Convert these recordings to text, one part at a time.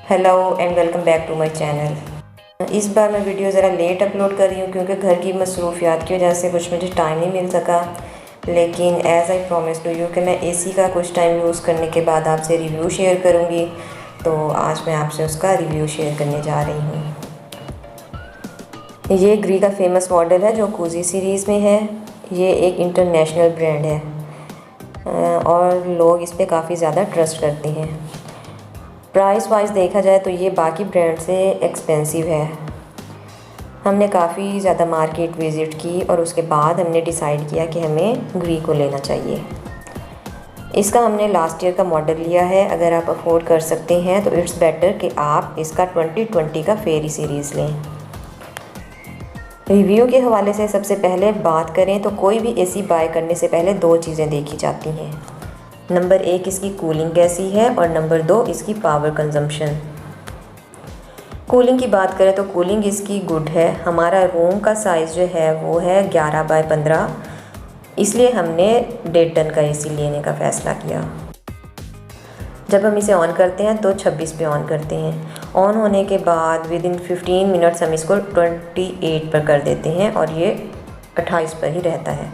Hello and welcome back to my channel. इस बार मैं वीडियो ज़रा लेट अपलोड कर रही हूँ क्योंकि घर की मसरूफियात की वजह से कुछ मुझे टाइम नहीं मिल सका। लेकिन as I promise to you कि मैं एसी का कुछ टाइम यूज़ करने के बाद आपसे रिव्यू शेयर करूँगी। तो आज मैं आपसे उसका रिव्यू शेयर करने जा रही हूँ। ये ग्री का फेमस मॉडल है जो कोजी सीरीज़ में है। ये एक इंटरनेशनल ब्रांड है और लोग इस पर काफ़ी ज़्यादा ट्रस्ट करते हैं। प्राइस वाइज देखा जाए तो ये बाकी ब्रांड से एक्सपेंसिव है। हमने काफ़ी ज़्यादा मार्केट विज़िट की और उसके बाद हमने डिसाइड किया कि हमें ग्री को लेना चाहिए। इसका हमने लास्ट ईयर का मॉडल लिया है। अगर आप अफोर्ड कर सकते हैं तो इट्स बेटर कि आप इसका 2020 का फेरी सीरीज़ लें। रिव्यू के हवाले से सबसे पहले बात करें तो कोई भी एसी बाय करने से पहले दो चीज़ें देखी जाती हैं। नंबर 1 इसकी कूलिंग कैसी है और नंबर 2 इसकी पावर कंजम्पशन। कूलिंग की बात करें तो कूलिंग इसकी गुड है। हमारा रूम का साइज़ जो है वो है 11 बाय 15, इसलिए हमने 1.5 टन का एसी लेने का फ़ैसला किया। जब हम इसे ऑन करते हैं तो 26 पे ऑन करते हैं। ऑन होने के बाद विदिन 15 मिनट्स हम इसको 28 पर कर देते हैं और ये 28 पर ही रहता है।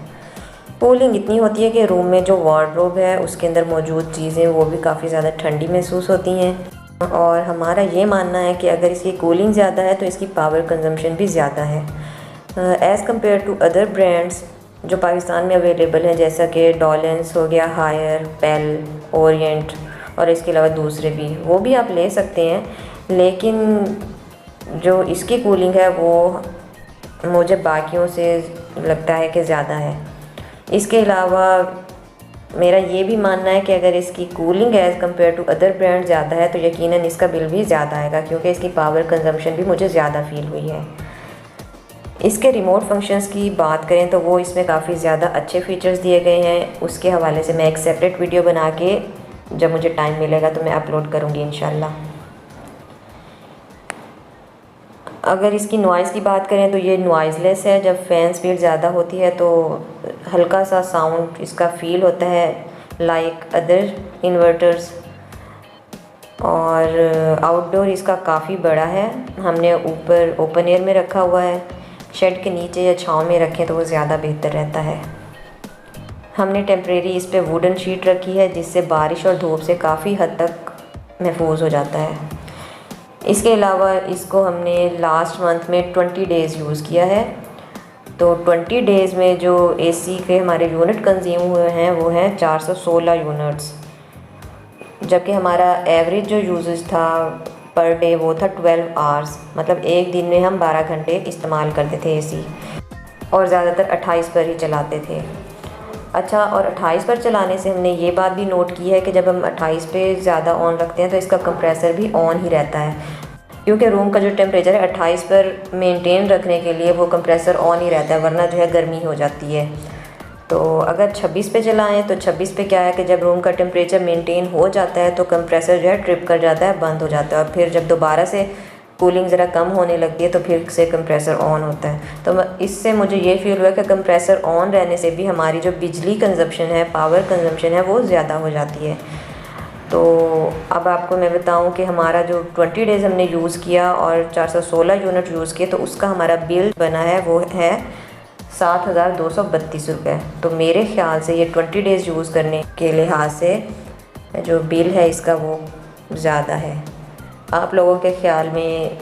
कूलिंग इतनी होती है कि रूम में जो वार्डरोब है उसके अंदर मौजूद चीज़ें वो भी काफ़ी ज़्यादा ठंडी महसूस होती हैं। और हमारा ये मानना है कि अगर इसकी कूलिंग ज़्यादा है तो इसकी पावर कंजम्पशन भी ज़्यादा है as compare to other brands जो पाकिस्तान में अवेलेबल हैं, जैसा कि डॉलेंस हो गया, हायर, पेल, ओरिएंट और इसके अलावा दूसरे भी, वो भी आप ले सकते हैं। लेकिन जो इसकी कूलिंग है वो मुझे बाकियों से लगता है कि ज़्यादा है। इसके अलावा मेरा ये भी मानना है कि अगर इसकी cooling as compare to other brand ज़्यादा है तो यकीनन इसका बिल भी ज़्यादा आएगा, क्योंकि इसकी पावर कंजम्पशन भी मुझे ज़्यादा फील हुई है। इसके रिमोट फंक्शंस की बात करें तो वो इसमें काफ़ी ज़्यादा अच्छे फीचर्स दिए गए हैं। उसके हवाले से मैं एक सेपरेट वीडियो बना के जब मुझे टाइम मिलेगा तो मैं अपलोड करूँगी इंशाल्लाह। अगर इसकी नॉइज़ की बात करें तो ये नॉइज़लेस है। जब फ़ैन स्पीड ज़्यादा होती है तो हल्का सा साउंड इसका फ़ील होता है लाइक अदर इन्वर्टर्स। और आउटडोर इसका काफ़ी बड़ा है। हमने ऊपर ओपन एयर में रखा हुआ है। शेड के नीचे या छाँव में रखें तो वो ज़्यादा बेहतर रहता है। हमने टेम्परेरी इस पर वुडन शीट रखी है जिससे बारिश और धूप से काफ़ी हद तक महफूज हो जाता है। इसके अलावा इसको हमने लास्ट मंथ में 20 डेज़ यूज़ किया है। तो 20 डेज़ में जो एसी के हमारे यूनिट कंज्यूम हुए हैं वो हैं 416 यूनिट्स, जबकि हमारा एवरेज जो यूजेस था पर डे वो था 12 आवर्स। मतलब एक दिन में हम 12 घंटे इस्तेमाल करते थे एसी और ज़्यादातर 28 पर ही चलाते थे। अच्छा, और 28 पर चलाने से हमने ये बात भी नोट की है कि जब हम 28 पे ज़्यादा ऑन रखते हैं तो इसका कंप्रेसर भी ऑन ही रहता है, क्योंकि रूम का जो टेम्परेचर है 28 पर मेंटेन रखने के लिए वो कंप्रेसर ऑन ही रहता है, वरना जो है गर्मी हो जाती है। तो अगर 26 पे चलाएं तो 26 पे क्या है कि जब रूम का टेम्परेचर मेंटेन हो जाता है तो कंप्रेसर जो है ट्रिप कर जाता है, बंद हो जाता है, और फिर जब दोबारा से कूलिंग ज़रा कम होने लगती है तो फिर से कंप्रेसर ऑन होता है। तो इससे मुझे ये फील हुआ कि कंप्रेसर ऑन रहने से भी हमारी जो बिजली कंजप्शन है, पावर कंजप्शन है, वो ज़्यादा हो जाती है। तो अब आपको मैं बताऊं कि हमारा जो 20 डेज़ हमने यूज़ किया और 416 यूनिट यूज़ किए तो उसका हमारा बिल बना है वो है 7,232 रुपये। तो मेरे ख़्याल से ये 20 डेज़ यूज़ करने के लिहाज से जो बिल है इसका वो ज़्यादा है। आप लोगों के ख्याल में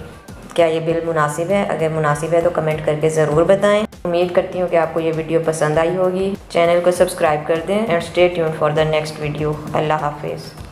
क्या ये बिल मुनासिब है? अगर मुनासिब है तो कमेंट करके ज़रूर बताएं। उम्मीद करती हूँ कि आपको ये वीडियो पसंद आई होगी। चैनल को सब्सक्राइब कर दें and stay tuned for the next video. अल्लाह हाफिज़।